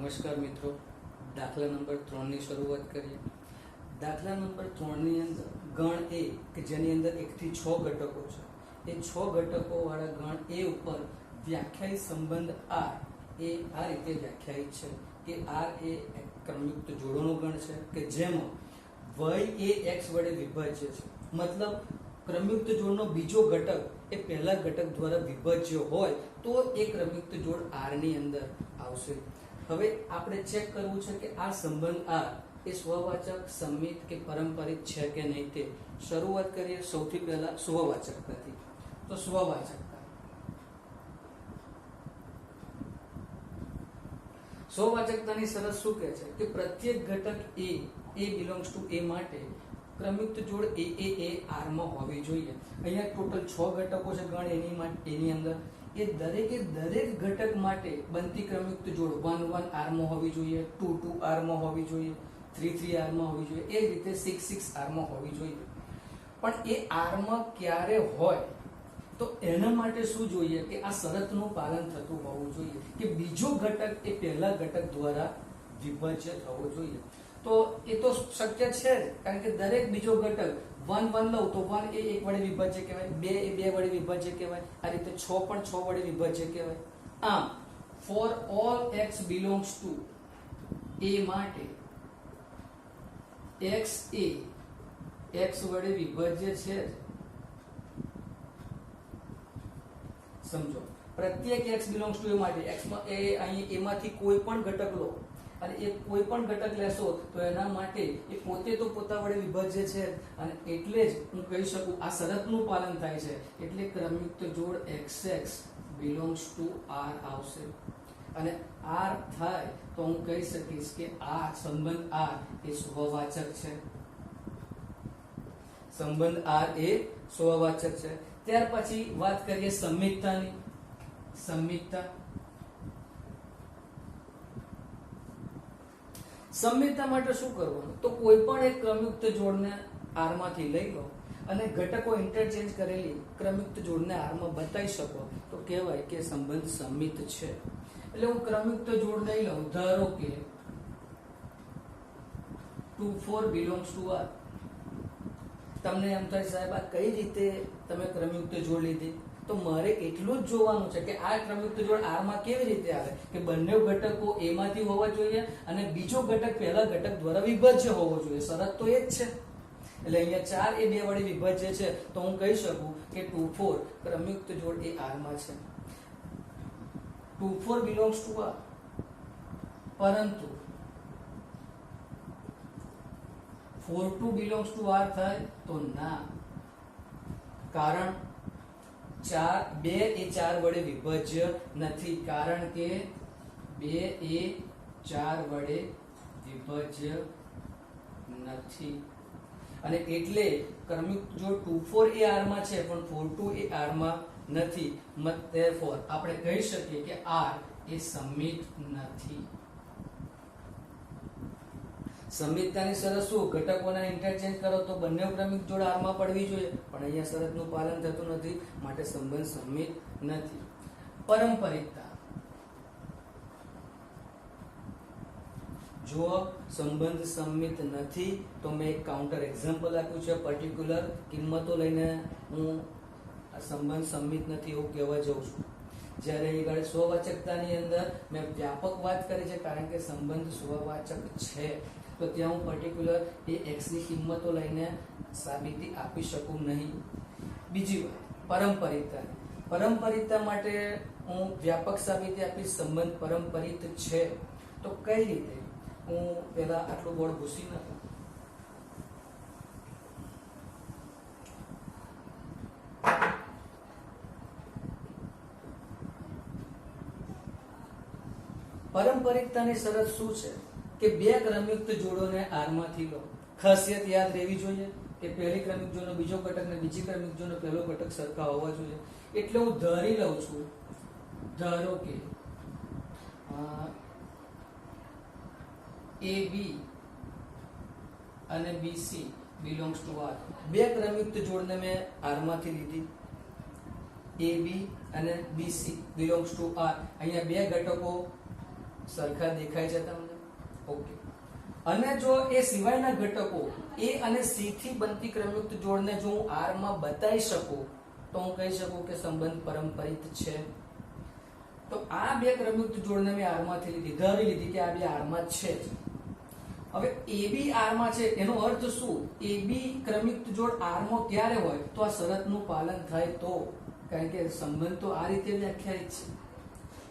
નમસ્કાર મિત્રો, દાખલા નંબર 3 ની શરૂઆત કરીએ. દાખલા નંબર 3 ની અંદર ગણ એ કે જેની અંદર 1 થી 6 ઘટકો છે, એ 6 ઘટકો વાળા ગણ એ ઉપર વ્યાખ્યાયિત સંબંધ R એ આ રીતે વ્યાખ્યાયિત છે કે R એ ક્રમયુક્ત જોડોનો ગણ છે કે જેમાં y એ x વડે વિભાજ્ય છે. મતલબ ક્રમયુક્ત જોડનો બીજો ઘટક એ પહેલા ઘટક દ્વારા વિભાજ્ય હોય તો એ ક્રમયુક્ત જોડ R ની અંદર આવશે. હવે આપણે ચેક કરવું છે કે આ સંબંધ R એ સ્વવાચક, સંમિત કે પારંપરિક છે કે નહીં તે. શરૂઆત કરીએ સૌથી પહેલા સ્વવાચકતાથી. તો સ્વવાચકતાની શરત શું કહે છે કે પ્રત્યેક ઘટક a belongs to a માટે ક્રમયુક્ત જોડ એ R માં હોવી જોઈએ. અહીંયા ટોટલ 6 ઘટકો છે ગણ એની અંદર. એ દરેક ઘટક માટે બનતી ક્રમયુક્ત જોડ 1 1 R માં હોવી જોઈએ, 2 2 R માં હોવી જોઈએ, 3 3 R માં હોવી જોઈએ, એ રીતે 6 6 R માં હોવી જોઈએ. પણ એ R માં ક્યારે હોય તો એના માટે શું જોઈએ કે આ શરતનું પાલન થતું હોવું જોઈએ કે બીજો ઘટક એ પહેલા ઘટક દ્વારા વિભાજ્ય થવો જોઈએ. તો એ તો શક્ય છે કારણ કે દરેક બીજો ઘટક 1 1 લઉં તો 1 એ 1 વડે વિભાજ્ય કહેવાય, 2 એ 2 વડે વિભાજ્ય કહેવાય, આ રીતે 6 પણ 6 વડે વિભાજ્ય કહેવાય. આમ for all x belongs to a માટે x એ x વડે વિભાજ્ય છે. સમજો, પ્રત્યેક x belongs to a માટે x માં એ અહીં a માંથી કોઈ પણ ઘટક લો અને એ કોઈ પણ ઘટક લેશો તો એના માટે એ પોતે તો પોતા વડે વિભાજ્ય છે અને એટલે જ હું કહી શકું આ શરતનું પાલન થાય છે એટલે ક્રમયુક્ત જોડ xx belongs to R આવશે. અને R થાય તો હું કહી શકીશ કે આ સંબંધ R એ સ્વવાચક છે. સંબંધ R એ સ્વવાચક છે. ત્યાર પછી વાત કરીએ સંમિતતાની. સંમિતતા માટે શું કરવાનું? તો કોઈ પણ એક ક્રમયુક્ત જોડને R માંથી લઈ લો અને ઘટકો ઇન્ટરચેન્જ કરેલી ક્રમયુક્ત જોડને R માં બતાવી શકો તો કહેવાય કે સંબંધ સંમિત છે. એટલે હું ક્રમયુક્ત જોડ લઈ લઉં, ધારો કે 2 4 belongs to R. તમને એમ થાય સાહેબ આ કઈ રીતે તમે ક્રમયુક્ત જોડ લીધી? તો મારે એટલું જ જોવાનું છે કે આ ક્રમયુક્ત જોડ R માં કેવી રીતે આવે કે બંને ઘટકો A માંથી હોવા જોઈએ અને બીજો ઘટક પહેલા ઘટક દ્વારા વિભાજ્ય હોવો જોઈએ. શરત તો એ જ છે. એટલે અહીંયા 4 એ 2 વડે વિભાજ્ય છે તો હું કહી શકું કે 2 4 ક્રમયુક્ત જોડ એ R માં છે. 2 4 belongs to R. પરંતુ 4 2 belongs to R થાય તો ના, કારણ 2 એ 4 વડે વિભાજ્ય નથી, કારણ કે 2 એ 4 વડે વિભાજ્ય નથી અને એટલે ક્રમયુક્ત જોડ 2 4 એ R માં છે પણ 4 2 એ R માં નથી. therefore આપણે કહી શકીએ કે R એ સંમિત નથી. સંમિતતાની શરત શું? ઘટકોના ઇન્ટરચેન્જ કરો તો બંને ક્રમિક જોડ R માં પડવી જોઈએ પણ અહીંયા શરતનું પાલન થતું નથી માટે સંબંધ સંમિત નથી. પારંપરિકતા. જો સંબંધ સંમિત નથી તો મેં એક કાઉન્ટર એક્ઝામ્પલ આપ્યું છે. પર્ટિક્યુલર કિંમતો લઈને હું આ સંબંધ સંમિત નથી એવું કહેવા જાઉં છું. જ્યારે એ ગાડી સ્વવાચકતાની અંદર મેં વ્યાપક વાત કરી છે કારણ કે સંબંધ સ્વવાચક છે તો ત્યાં હું પર્ટિક્યુલર એ x ની કિંમતો લઈને સાબિતી આપી શકું નહીં. બીજી વાત પારંપરિકતા. પારંપરિકતા માટે હું વ્યાપક સાબિતી આપીશ. સંબંધ પારંપરિક છે તો કઈ રીતે? હું પહેલા આટલું બોર્ડ ભૂસી નાખું. પારંપરિકતાની શરત શું છે કે બે ક્રમયુક્ત જોડોને R માંથી લો. ખાસિયત યાદ રહેવી જોઈએ કે પહેલી ક્રમિક જોડનો બીજો ઘટક ને બીજી ક્રમિક જોડનો પહેલો ઘટક સરખા હોવા જોઈએ. એટલે હું ધારી લઉં છું, ધારો કે AB અને BC belongs to R. બે ક્રમયુક્ત જોડને મેં R માંથી લીધી. AB અને BC belongs to R. અહીંયા બે ઘટકો સરખા દેખાય છે તમને? ઓકે. અને જો એ સિવાયના ઘટકો A અને C થી બનતી ક્રમયુક્ત જોડને જો હું R માં બતાવી શકું તો હું કહી શકું કે સંબંધ પરંપરિત છે. તો આ બે ક્રમયુક્ત જોડને મેં R માંથી ધારી લીધી કે આ બે R માં છે જ. હવે AB R માં છે એનો અર્થ શું? AB ક્રમયુક્ત જોડ R માં ક્યારે હોય? તો આ શરતનું પાલન થાય તો. કારણ કે સંબંધ તો આ રીતે વ્યાખ્યાયિત છે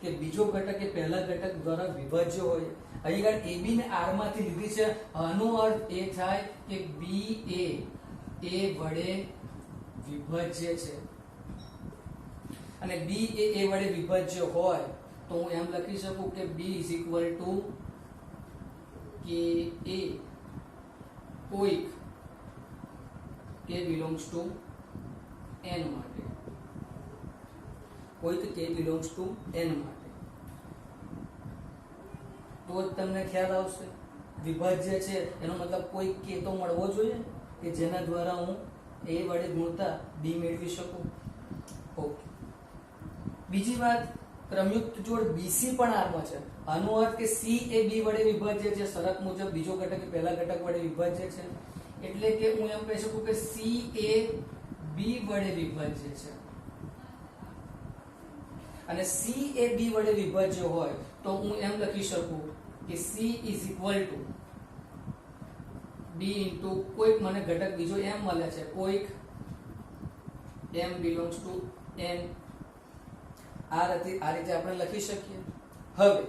કે બીજો ઘટક એ પહેલા ઘટક દ્વારા વિભાજ્ય હોય. અહીં આગળ AB ને R માંથી લીધી છે, આનો અર્થ એ થાય કે B એ A વડે વિભાજ્ય છે. અને B એ A વડે વિભાજ્ય હોય તો હું એમ લખી શકું કે B = કે A કોઈક K belongs to N માટે, કોઈક K belongs to N માટે. તો જ તમને ખ્યાલ આવશે. વિભાજ્ય છે એનો મતલબ કોઈ K તો મળવો જોઈએ કે જેના દ્વારા હું A વડે ગુણતા B મેળવી શકું. ઓકે. બીજી વાત, ક્રમયુક્ત જોડ BC પણ R માં છે. આનો અર્થ કે C એ B વડે વિભાજ્ય છે. શરત મુજબ બીજો ઘટક એ પહેલા ઘટક વડે વિભાજ્ય છે. એટલે કે હું એમ કહી શકું કે C એ B વડે વિભાજ્ય છે. અને C એ B વડે વિભાજ્ય હોય તો હું એમ લખી શકું કે C = B ઇન્ટુ કોઈક મને ઘટક બીજો M મળે છે, કોઈક M belongs to N. આ રીતે આપણે લખી શકીએ. હવે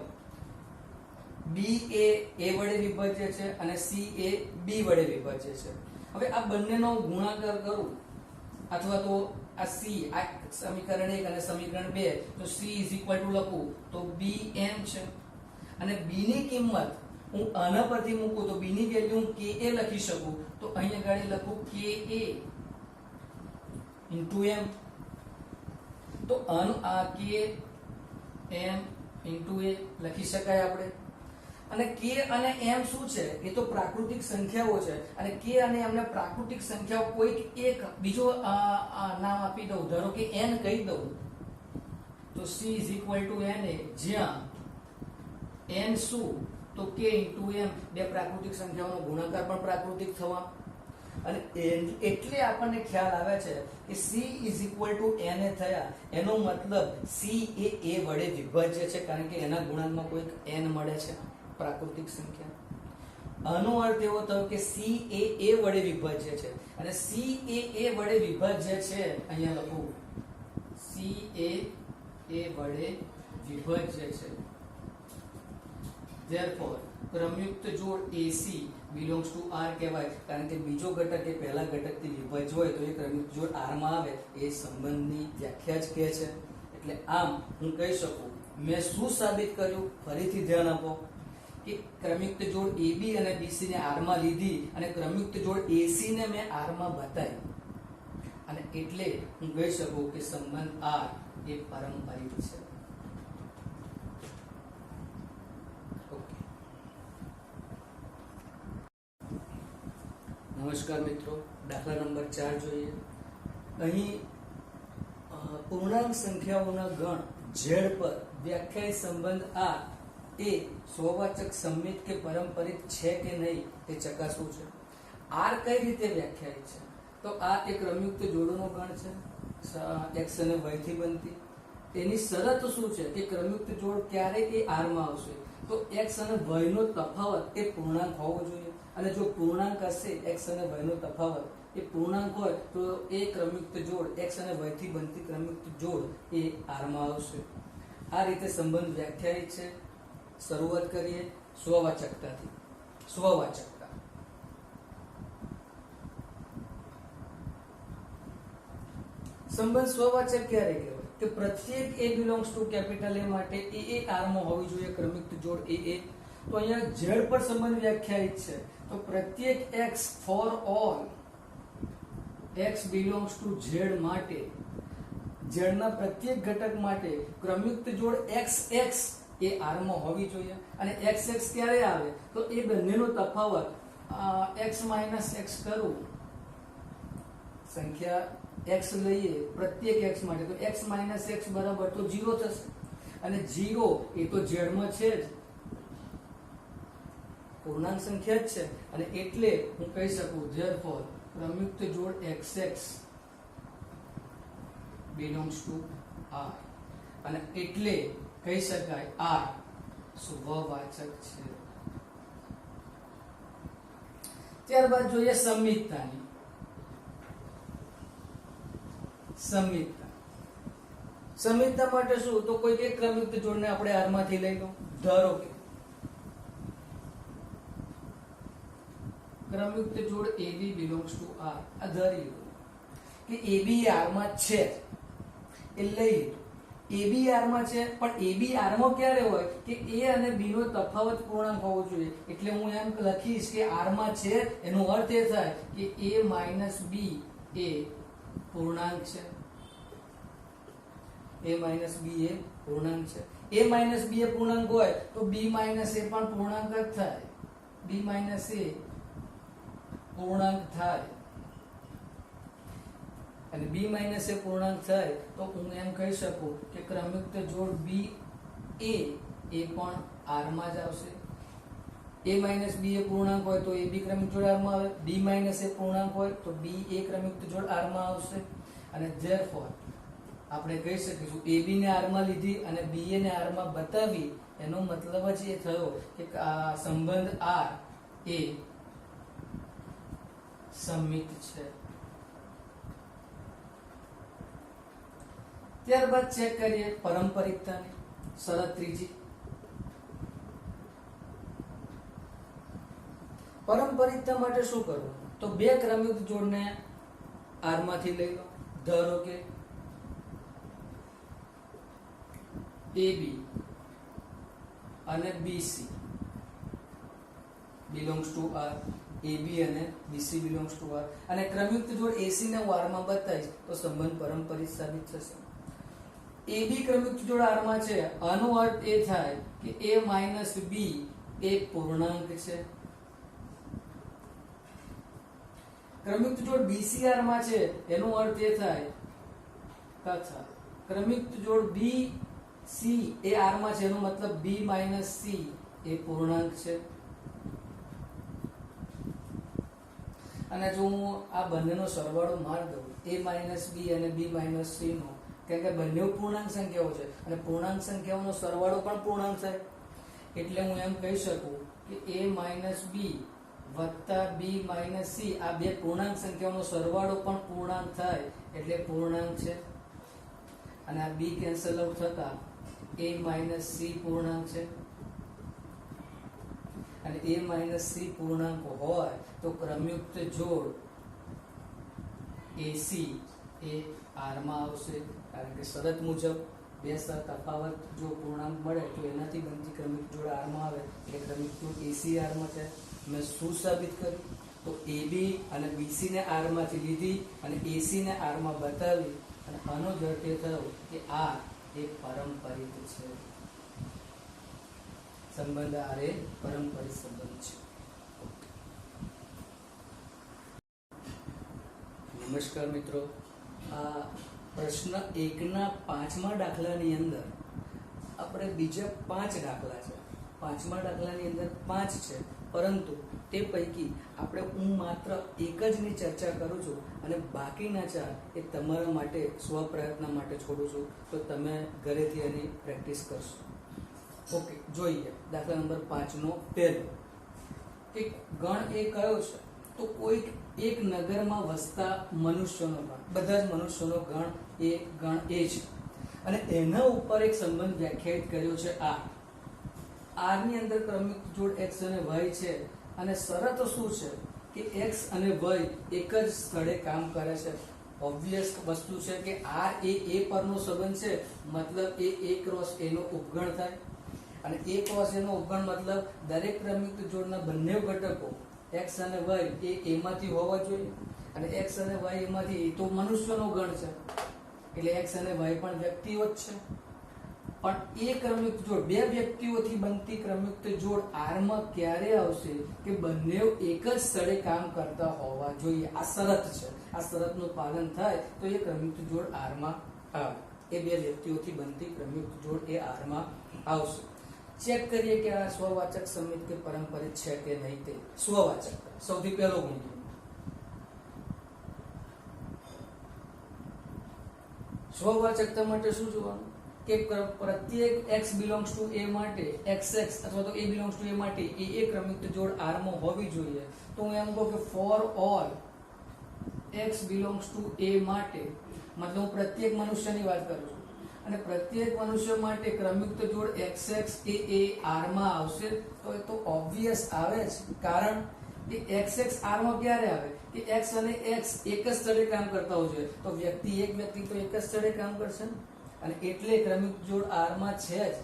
B એ A વડે વિભાજ્ય છે અને C એ B વડે વિભાજ્ય છે. હવે આ બંનેનો ગુણાકાર કરું અથવા તો આ C, આ સમીકરણ 1 અને સમીકરણ 2, તો C = લખું તો BM છે. અને B ની કિંમત હું આના પરથી મૂકું તો B ની વેલ્યુ હું KA લખી શકું. તો અહીંયા આગળ લખું KA * M. તો આનું આ K M * A લખી શકાય આપણે. અને K અને M શું છે? એ તો પ્રાકૃતિક સંખ્યાઓ છે. અને K અને M ને પ્રાકૃતિક સંખ્યાઓ કોઈક એક બીજો નામ આપી દઉં, ધારો કે N કહી દઉં તો C = NA, જ્યાં N શું? તો K * M. બે પ્રાકૃતિક સંખ્યાઓનો ગુણાકાર પણ પ્રાકૃતિક થવા. અને એટલે આપણને ખ્યાલ આવે છે કે C = NA થયા એનો મતલબ C એ A વડે વિભાજ્ય છે, કારણ કે એના ગુણાંકમાં કોઈક N મળે છે, પ્રાકૃતિક સંખ્યા. આનો અર્થ એવો થયો કે C એ A વડે વિભાજ્ય છે. અને C એ A વડે વિભાજ્ય છે, અહીંયા લખું C એ A વડે વિભાજ્ય છે. Therefore ક્રમયુક્ત જોડ AC belongs to R કહેવાય, કારણ કે બીજો ઘટક એ પહેલા ઘટકથી વિભાજ્ય હોય તો એ ક્રમયુક્ત જોડ R માં આવે. એ સંબંધની વ્યાખ્યા જ કહે છે. એટલે આમ હું કહી શકું, મેં શું સાબિત કર્યું? ફરીથી ધ્યાન આપો કે ક્રમયુક્ત જોડ AB અને BC ને R માં લીધી અને ક્રમયુક્ત જોડ AC ને મેં R માં બતાવી. અને એટલે હું કહી શકું કે સંબંધ R એ પારંપરિક છે. નમસ્કાર મિત્રો, દાખલા નંબર 4 જોઈએ. અહીં પૂર્ણાંક સંખ્યાઓના ગણ Z પર વ્યાખ્યાયિત સંબંધ R એ સ્વવાચક સંમિત કે પારંપરિક છે કે નહીં તે ચકાસવું છે. R કઈ રીતે વ્યાખ્યાયિત છે? તો આ એક ક્રમયુક્ત જોડનો ગણ છે, X અને Y થી બનતી. તેની શરત શું છે કે ક્રમયુક્ત જોડ ક્યારે એ R માં આવશે? તો X અને Y નો તફાવત એ પૂર્ણાંક હોવો જોઈએ. અને જો પૂર્ણાંક હશે, X અને Y નો તફાવત એ પૂર્ણાંક હોય તો એ ક્રમયુક્ત જોડ X અને Y થી બનતી ક્રમયુક્ત જોડ એ R માં આવશે. આ રીતે સંબંધ વ્યાખ્યાયિત છે. શરૂઆત કરીએ સ્વવાચકતાથી. સ્વવાચકતા. સંબંધ સ્વવાચક ક્યારે કહેવાય? કે પ્રત્યેક A belongs to A માટે એ R માં હોવી જોઈએ ક્રમયુક્ત જોડ એ. તો અહીંયા Z પર સંબંધ વ્યાખ્યાયિત છે. તો પ્રત્યેક X for all X belongs to Z માટે, Z ના પ્રત્યેક ઘટક માટે ક્રમયુક્ત જોડ XX એ R માં હોવી જોઈએ. અને XX ક્યારે આવે? તો એ બંનેનો તફાવત X - X કરું, સંખ્યા X લઈએ પ્રત્યેક X માટે, તો X - X બરાબર તો 0 થશે. અને 0 એ તો Z માં છે જ, પૂર્ણાંક સંખ્યા જ છે અને એટલે હું કહી શકું therefore ક્રમયુક્ત જોડ xx belongs to R અને એટલે કહી શકાય R સ્વવાચક છે. ત્યારબાદ જોઈએ સંમિતતાની. સંમિતતા માટે શું? તો કોઈ એક ક્રમયુક્ત જોડને આપણે R માંથી લઈ લો. ધારો કે ક્રમયુક્ત જોડ AB belongs to R. આ ધારી લો કે AB R માં છે એ લઈ લો. AB R માં છે પણ AB R માં ક્યારે હોય કે A અને B નો તફાવત પૂર્ણાંક હોવો જોઈએ. એટલે હું એમ લખીશ કે R માં છે એનો અર્થ એ થાય કે A - B એ પૂર્ણાંક છે. A - B એ પૂર્ણાંક છે. A - B એ પૂર્ણાંક હોય તો B - A પણ પૂર્ણાંક જ થાય. B - A પૂર્ણાંક થાય અને B - A પૂર્ણાંક થાય તો હું એમ કહી શકું કે ક્રમયુક્ત જોડ B A એ પણ R માં જ આવશે. A - B એ પૂર્ણાંક હોય તો AB ક્રમયુક્ત જોડ R માં આવે. B - A પૂર્ણાંક હોય તો B A ક્રમયુક્ત જોડ R માં આવશે અને therefore આપણે કહી શકીશું AB ને R માં લીધી અને BA ને R માં બતાવી એનો મતલબ જ એ થયો કે આ સંબંધ R એ સંમિત છે. ત્યારબાદ ચેક કરીએ પારંપરિકતાની શરત ત્રીજી. પારંપરિકતા માટે શું કરવું? તો બે ક્રમયુક્ત જોડને R માંથી લઈ લો. ધારો કે AB અને BC belongs to R. AB અને BC belongs to R અને ક્રમયુક્ત જોડ AC ને હું R માં બતાવીશ તો સંબંધ પારંપરિક સાબિત થશે. AB ક્રમયુક્ત જોડ R માં છે આનો અર્થ એ થાય કે A - B એ પૂર્ણાંક છે. ક્રમયુક્ત જોડ BC R માં છે એનો અર્થ એ થાય તથા ક્રમયુક્ત જોડ BC એ R માં છે એનો મતલબ B - C એ પૂર્ણાંક છે. અને જો હું આ બંનેનો સરવાળો માર દઉં A - B અને B - C નો, કેમ કે બંને પૂર્ણાંક સંખ્યાઓ છે અને પૂર્ણાંક સંખ્યાઓનો સરવાળો પણ પૂર્ણાંક થાય એટલે હું એમ કહી શકું કે A - B વત્તા B - C આ બે પૂર્ણાંક સંખ્યાઓનો સરવાળો પણ પૂર્ણાંક થાય એટલે પૂર્ણાંક છે અને આ B કેન્સલ આઉટ થતા A - C પૂર્ણાંક છે અને A - C પૂર્ણાંક હોય તો ક્રમયુક્ત જોડ AC એ R માં આવશે કારણ કે શરત મુજબ બે તફાવત જો પૂર્ણાંક મળે તો એનાથી બનતી ક્રમયુક્ત જોડ R માં આવે એટલે ક્રમયુક્ત જોડ AC R માં છે. મેં શું સાબિત કર્યું? તો AB અને BC ને R માંથી લીધી અને AC ને R માં બતાવી અને આનો જ અર્થ એ થયો કે R એ પારંપરિક છે. સંબંધ R એ પારંપરિક સંબંધ છે. નમસ્કાર મિત્રો, આ પ્રશ્ન 1ના 5મા દાખલાની અંદર આપણે બીજા 5 દાખલા છે. 5મા દાખલાની અંદર 5 છે પરંતુ તે પૈકી આપણે હું માત્ર એક જ ની ચર્ચા કરું છું અને બાકીના 4 એ તમારા માટે સ્વપ્રયત્ન માટે છોડું છું તો તમે ઘરેથી એની પ્રેક્ટિસ કરશો. ઓકે, જોઈએ દાખલા નંબર 5 નો પહેલો કે ગણ એ કયો છે? તો કોઈ એક નગરમાં વસતા મનુષ્યોનો ગણ, બધા જ મનુષ્યોનો ગણ એ છે અને એના ઉપર એક સંબંધ વ્યાખ્યાયિત કર્યો છે R ની અંદર ક્રમયુક્ત જોડ x અને y છે અને શરત શું છે કે x અને y એક જ સ્થળે કામ કરે છે. ઓબ્વિયસ વસ્તુ છે કે R એ A પરનો સંબંધ છે મતલબ એ A ક્રોસ A નો ઉપગણ થાય અને A ક્રોસ A નો ઉપગણ મતલબ દરેક ક્રમયુક્ત જોડના બંને ઘટકો x અને y એ A માંથી હોવા જોઈએ અને x અને y એમાંથી એ તો મનુષ્યનો ગણ છે એટલે x અને y પણ વ્યક્તિઓ જ છે. પણ એ ક્રમયુક્ત જોડ બે વ્યક્તિઓથી બનતી ક્રમયુક્ત જોડ R માં ક્યારે આવશે કે બંને એક જ સ્થળે કામ કરતા હોવા જોઈએ. આ શરત છે. આ શરતનું પાલન થાય તો એ ક્રમયુક્ત જોડ R માં આવે. એ બે વ્યક્તિઓથી બનતી ક્રમયુક્ત જોડ એ R માં આવશે. ચેક કરીએ કે આ સ્વવાચક સંમિત કે પરંપરિત છે કે નહીં. તે સ્વવાચકતા સૌથી પહેલો ગુણ. સ્વવાચકતા માટે શું જોવાનું કે પ્રત્યેક x belongs to a માટે xx અથવા તો a belongs to a માટે એ ક્રમિક જોડ r માં હોવી જોઈએ. તો હું એમ કહું કે for all x belongs to a માટે, મતલબ હું પ્રત્યેક મનુષ્યની વાત કરું છું, અને પ્રત્યેક મનુષ્ય માટે ક્રમિક જોડ xx એ r માં આવશે. તો એ તો ઓબ્વિયસ આવે જ, કારણ કે xx r માં ક્યારે આવે કે x અને x એક જ સ્થળે કામ કરતા હોય છે. તો એક વ્યક્તિ તો એક જ સ્થળે કામ કરશે, અને એટલે ક્રમિક જોડ r માં છે જ.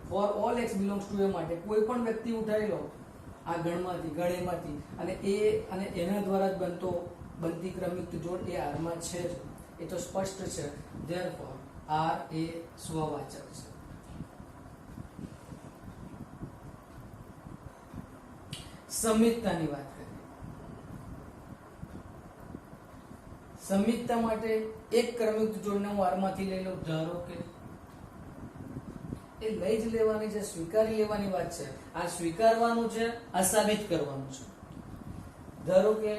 For all x belongs to a માટે કોઈ પણ વ્યક્તિ ઉઠાવી લો આ ગણેમાંથી, અને એના દ્વારા જ બનતી ક્રમિક જોડ એ r માં છે જ. એ તો સ્પષ્ટ છે. therefore r એ સ્વવાચક છે. સંમિતતાની વાત કરીએ. સંમિતતા માટે એક ક્રમિક જોડને હું r માંથી લઈ લઉં. ધારો કે એ લઈ જ લેવાની છે, સ્વીકારી લેવાની વાત છે. આ સ્વીકારવાનું છે, આ સાબિત કરવાનું છે. ધારો કે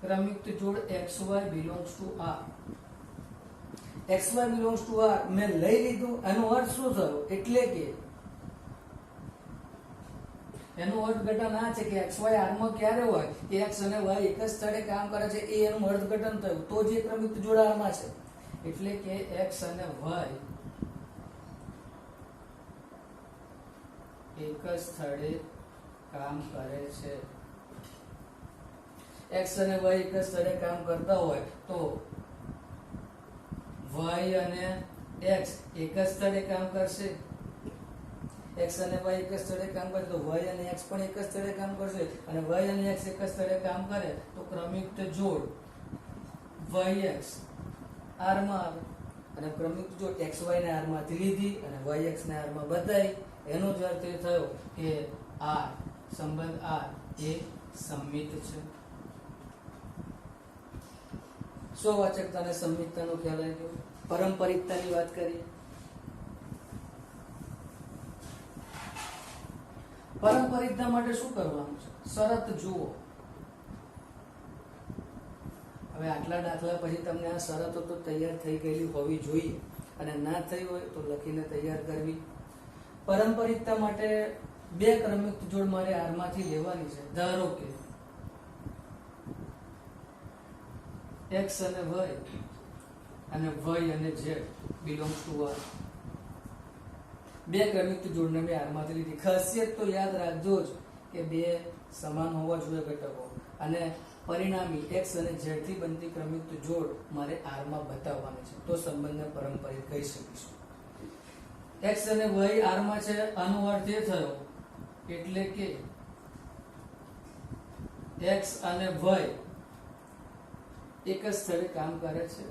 ક્રમિક જોડ xy belongs to r. xy belongs to r મેં લઈ લીધું. એનો અર્થ શું થયો? એટલે કે એનો અર્થઘટન આ છે કે xy r માં ક્યારે હોય કે x અને y એક જ સ્થળે કામ કરે છે, એ એનું અર્થઘટન થયું. તો જે ક્રમિક જોડ r માં છે, એટલે કે x અને y એક જ સ્થળે કામ કરે છે. x અને y એક જ સ્થળે કામ કરતા હોય તો y અને x એક જ સ્થળે કામ કરશે. x અને y એક જ સ્થળે કામ કરે તો y અને x પણ એક જ સ્થળે કામ કરશે, અને y અને x એક જ સ્થળે કામ કરે તો ક્રમિક જોડ yx r માં આવે, અને ક્રમિક જોડ xy ને r માંથી લીધી અને yx ને r માં બદલાઈ. એનો જ અર્થ એ થયો કે r સંબંધ r એ સંમિત છે. સ્વવાચકતા અને સંમિતતાનો ખ્યાલ આવી ગયો. પરંપરિતતાની વાત કરીએ. પરંપરિતતા માટે શું કરવાનું છે? શરત જુઓ. હવે આટલા દાખલા પછી તમને આ શરતો તો તૈયાર થઈ ગયેલી હોવી જોઈએ, અને ના થઈ હોય તો લખીને તૈયાર કરવી. પરંપરિતતા માટે બે ક્રમિક જોડ મારે r માંથી લેવાની છે. ધારો કે x અને y અને y અને z belongs to r. બે ક્રમિક જોડને મેં r માંથી લીધી. ખાસિયત તો યાદ રાખજો જ કે બે સમાન હોવા જોઈએ ઘટકો, અને પરિણામી x અને z થી બનતી ક્રમિક જોડ મારે r માં બતાવવાની છે. તો સંબંધને પરંપરિત કહી શકીશું. x અને y r માં છે, આનો અર્થ એ થયો એટલે કે x અને y એક જ સ્થળે કામ કરે છે.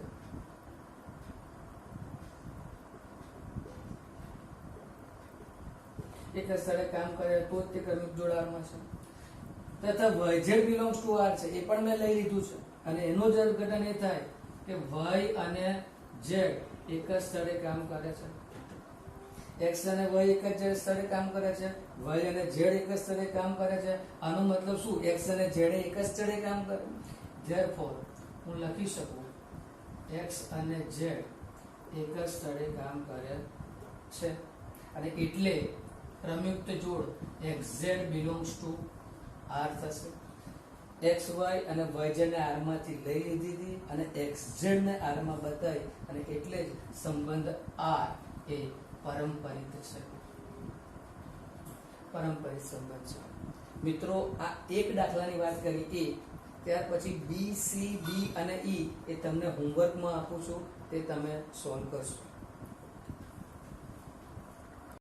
એક જ સ્થળે કામ કરે તો જ તે ક્રમિક જોડ r માં છે. તથા yz belongs to r છે, એ પણ મેં લઈ લીધું છે, અને એનો જ અર્થઘટન એ થાય કે y અને z એક જ સ્થળે કામ કરે છે. x અને y એક જ સ્થળે કામ કરે છે, y અને z એક જ સ્થળે કામ કરે છે. આનો મતલબ શું? x અને z એક જ સ્થળે કામ કરે. therefore હું લખી શકું x અને z એક જ સ્થળે કામ કરે છે, અને એટલે ક્રમિક જોડ xz belongs to r થશે. xy અને yz ને r માંથી લઈ લીધી અને xz ને r માં બતાવી, અને એટલે જ સંબંધ r એ પરંપરિત છે. પરંપરિત સંબંધ છે. મિત્રો, આ એક દાખલાની વાત કરી એ. ત્યાર પછી B, C, D અને E એ તમને હોમવર્કમાં આપું છું, તે તમે સોલ્વ કરશો.